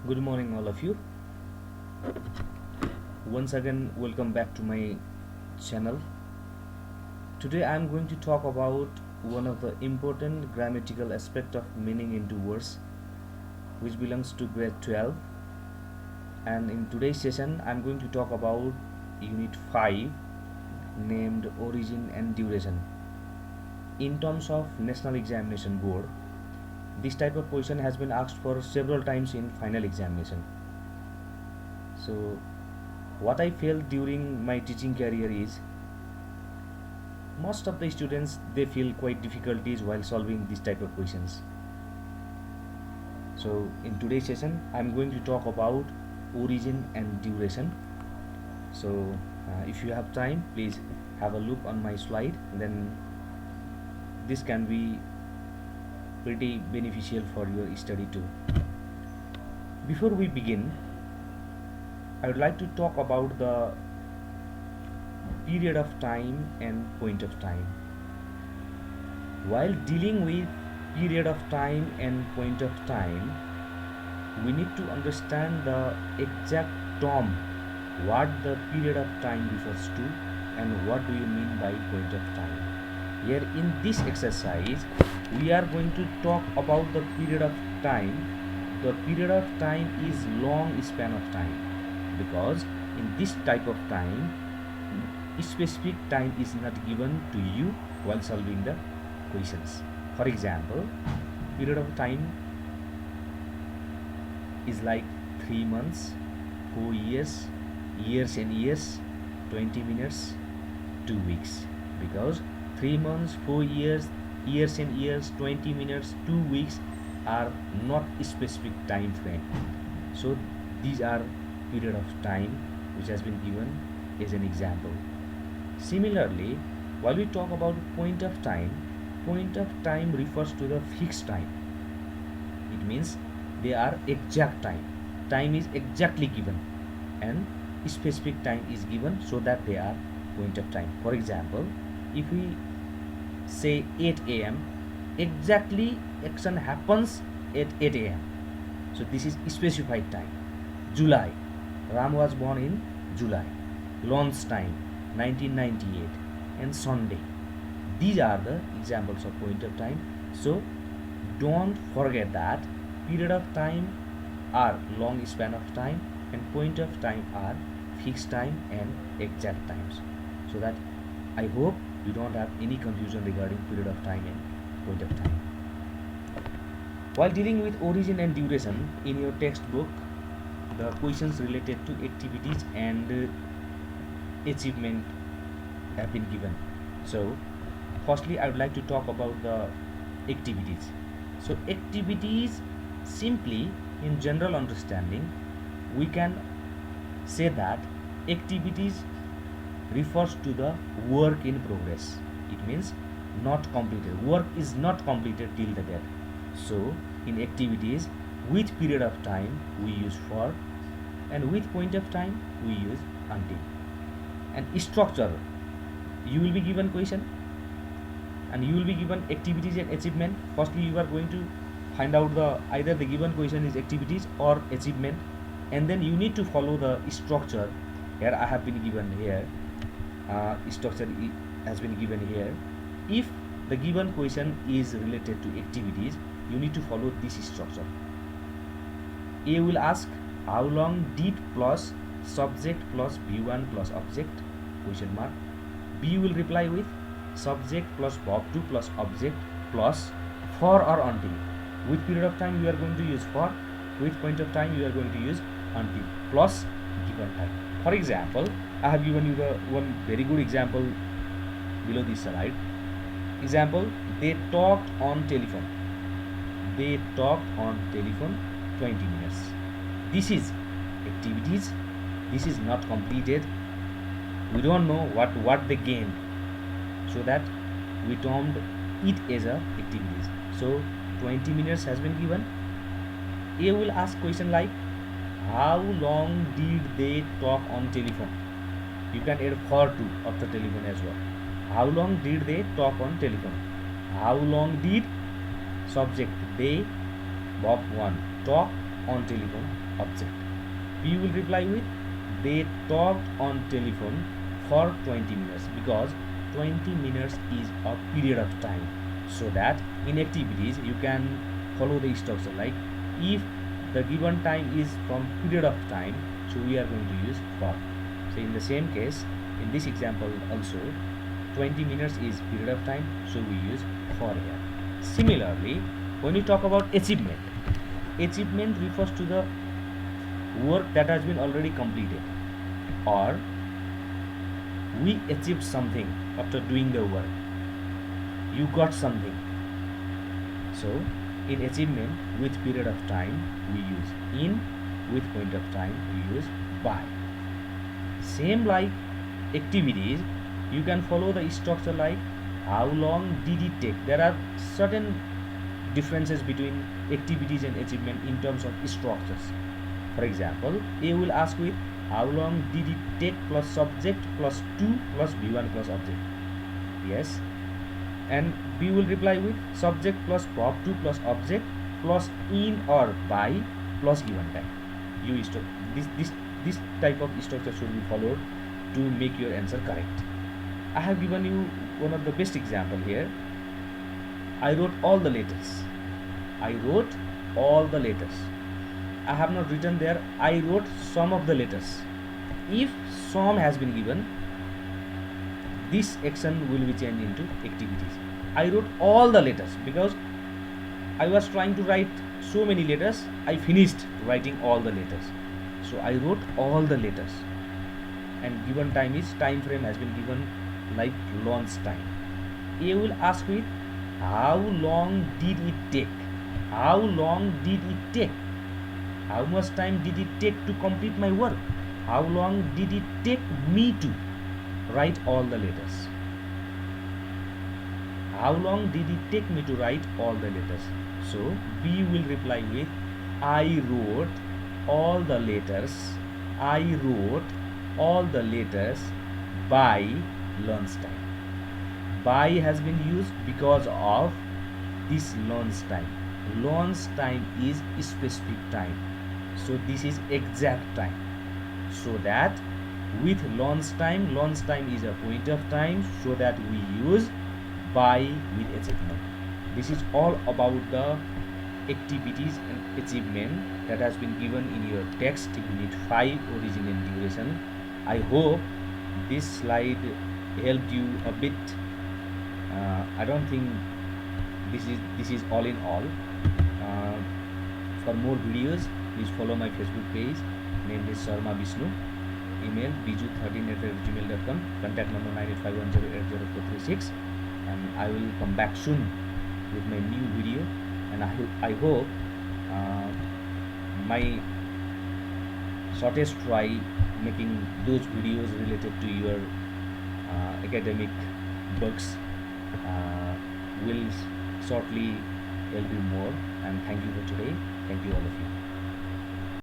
Good morning, all of you. Once again, welcome back to my channel. Today, I am going to talk about one of the important grammatical aspect of meaning into words, which belongs to grade 12. And in today's session, I am going to talk about Unit 5, named Origin and Duration. In terms of National Examination Board, this type of question has been asked for several times in final examination. So what I felt during my teaching career is most of the students they feel quite difficulties while solving this type of questions. So in today's session I am going to talk about origin and duration. So if you have time, please have a look on my slide, then this can be pretty beneficial for your study too. Before we begin, I would like to talk about the period of time and point of time. While dealing with period of time and point of time, we need to understand the exact term, what the period of time refers to and what do you mean by point of time. Here in this exercise, we are going to talk about the period of time. The period of time is long span of time, because in this type of time, specific time is not given to you while solving the questions. For example, period of time is like 3 months, 4 years, years and years, 20 minutes, 2 weeks. Because 3 months, 4 years, years and years, 20 minutes, 2 weeks are not specific time frame. So these are period of time which has been given as an example. Similarly, while we talk about point of time refers to the fixed time. It means they are exact time. Time is exactly given and specific time is given, so that they are point of time. For example, if we say 8 a.m., exactly action happens at 8 a.m. So this is specified time. July, Ram was born in July. Launch time 1998 and Sunday. These are the examples of point of time. So don't forget that period of time are long span of time and point of time are fixed time and exact times. So that I hope you don't have any confusion regarding period of time and point of time. While dealing with origin and duration, in your textbook, the questions related to activities and achievement have been given. So firstly, I would like to talk about the activities. So activities, simply in general understanding, we can say that activities refers to the work in progress. It means not completed. Work is not completed till the date. So in activities, with period of time we use for, and with point of time we use until. And structure, you will be given question and you will be given activities and achievement. Firstly, you are going to find out the either the given question is activities or achievement, and then you need to follow the structure. Here I have been given here, structure has been given here. If the given question is related to activities, you need to follow this structure. A will ask how long did plus subject plus V1 plus object question mark. B will reply with subject plus verb 2 plus object plus for or until. With period of time you are going to use for, with point of time you are going to use until plus given time. For example, I have given you the one very good example below this slide. Example, they talked on telephone. They talked on telephone 20 minutes. This is activities. This is not completed. We don't know what they gained, so that we termed it as a activities. So 20 minutes has been given. A will ask question like how long did they talk on telephone. You can add for to of the telephone as well. How long did they talk on telephone? How long did subject they verb 1 talk on telephone object. B will reply with, they talked on telephone for 20 minutes, because 20 minutes is a period of time. So that in activities you can follow the structure, like if the given time is from period of time, so we are going to use for. So in the same case, in this example also, 20 minutes is period of time, so we use for here. Similarly, when you talk about achievement, achievement refers to the work that has been already completed, or we achieved something after doing the work, you got something. So in achievement, with period of time we use in, with point of time we use by. Same like activities, you can follow the structure like how long did it take. There are certain differences between activities and achievement in terms of structures. For example, A will ask with how long did it take plus subject plus to plus B1 plus object. Yes. And B will reply with subject plus verb to plus object plus in or by plus given time. This type of structure should be followed to make your answer correct. I have given you one of the best example here. I wrote all the letters. I wrote all the letters. I have not written there I wrote some of the letters. If some has been given, this action will be changed into activities. I wrote all the letters because I was trying to write so many letters. I finished writing all the letters. So I wrote all the letters. And given time is, time frame has been given like launch time. A will ask with how long did it take? How long did it take? How much time did it take to complete my work? How long did it take me to write all the letters? How long did it take me to write all the letters? So B will reply with I wrote all the letters. I wrote all the letters by lunchtime. By has been used because of this lunch time. Lunch time is specific time. So this is exact time. So that with lunch time is a point of time, so that we use by with achievement. This is all about the activities and achievement that has been given in your text unit 5, origin and duration. I hope this slide helped you a bit. I don't think this is all in all. For more videos, please follow my Facebook page, named is Sharma Vishnu. Email biju13@gmail.com. Contact number 9851080436. And I will come back soon with my new video. And I hope my shortest try making those videos related to your academic books will shortly help you more. And thank you for today. Thank you all of you.